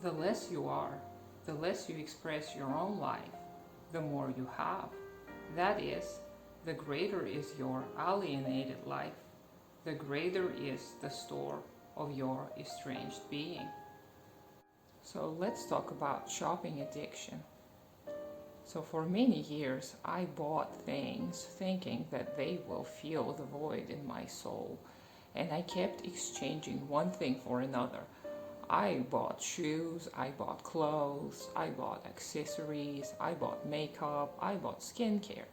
The less you are, the less you express your own life, the more you have. That is, the greater is your alienated life, the greater is the store of your estranged being. So let's talk about shopping addiction. So for many years, I bought things thinking that they will fill the void in my soul, and I kept exchanging one thing for another. I bought shoes, I bought clothes, I bought accessories, I bought makeup, I bought skincare.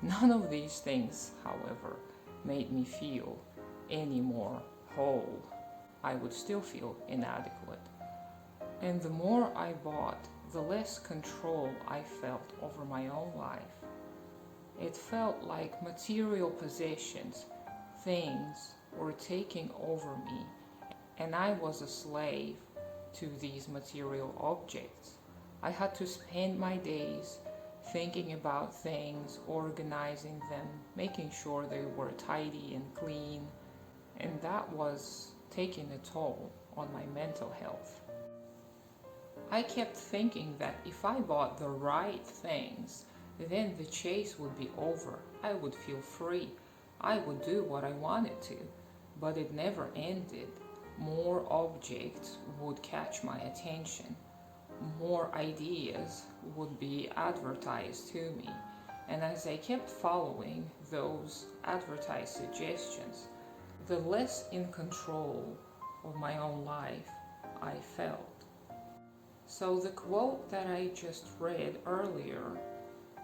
None of these things, however, made me feel any more whole. I would still feel inadequate. And the more I bought, the less control I felt over my own life. It felt like material possessions, things, were taking over me, and I was a slave to these material objects. I had to spend my days thinking about things, organizing them, making sure they were tidy and clean, and that was taking a toll on my mental health. I kept thinking that if I bought the right things, then the chase would be over. I would feel free. I would do what I wanted to, but it never ended. More objects would catch my attention. More ideas would be advertised to me. And as I kept following those advertised suggestions, the less in control of my own life I felt. So the quote that I just read earlier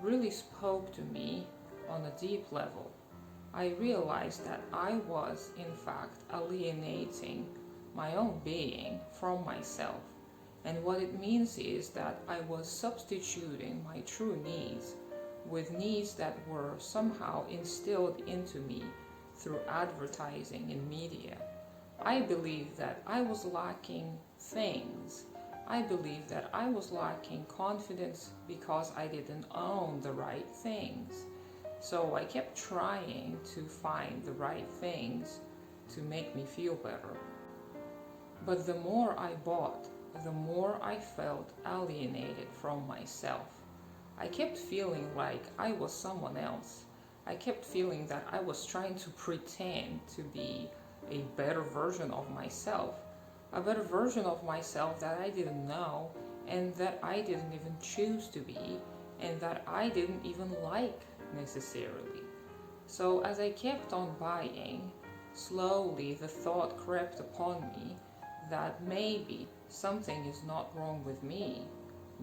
really spoke to me on a deep level. I realized that I was, in fact, alienating my own being from myself. And what it means is that I was substituting my true needs with needs that were somehow instilled into me through advertising and media. I believe that I was lacking things. I believe that I was lacking confidence because I didn't own the right things. So I kept trying to find the right things to make me feel better. But the more I bought, the more I felt alienated from myself. I kept feeling like I was someone else. I kept feeling that I was trying to pretend to be a better version of myself, a better version of myself that I didn't know and that I didn't even choose to be and that I didn't even like necessarily. So as I kept on buying, slowly the thought crept upon me that maybe something is not wrong with me.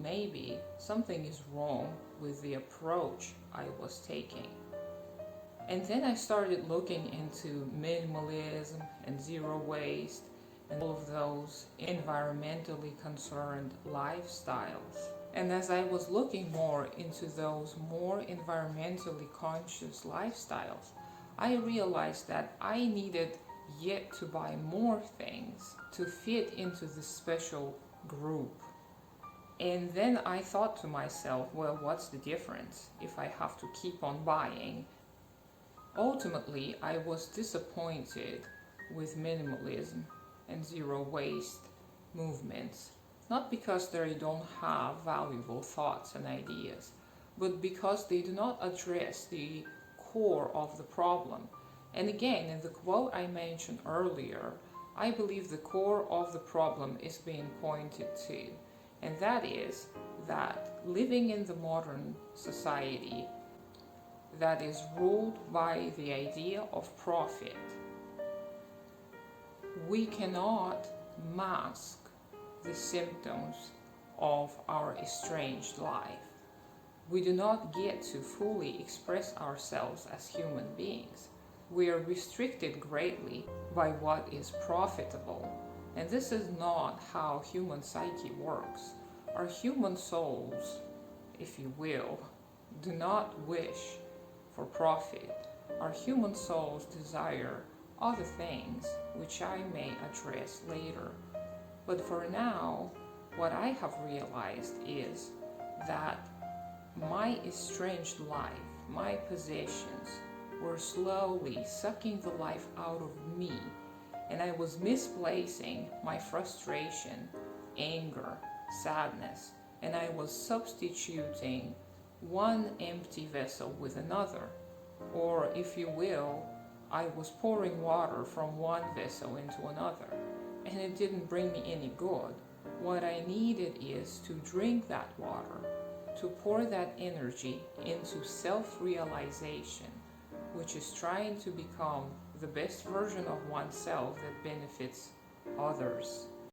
Maybe something is wrong with the approach I was taking. And then I started looking into minimalism and zero waste and all of those environmentally concerned lifestyles. And as I was looking more into those more environmentally conscious lifestyles, I realized that I needed yet to buy more things to fit into this special group. And then I thought to myself, well, what's the difference if I have to keep on buying? Ultimately, I was disappointed with minimalism and zero waste movements, not because they don't have valuable thoughts and ideas, but because they do not address the core of the problem. And again, in the quote I mentioned earlier, I believe the core of the problem is being pointed to, and that is that living in the modern society that is ruled by the idea of profit, we cannot mask the symptoms of our estranged life. We do not get to fully express ourselves as human beings. We are restricted greatly by what is profitable. And this is not how human psyche works. Our human souls, if you will, do not wish for profit. Our human souls desire other things, which I may address later. But for now, what I have realized is that my estranged life, my possessions, were slowly sucking the life out of me, and I was misplacing my frustration anger, sadness, and I was substituting one empty vessel with another. Or, if you will, I was pouring water from one vessel into another, and it didn't bring me any good. What I needed is to drink that water, to pour that energy into self-realization, which is trying to become the best version of oneself that benefits others.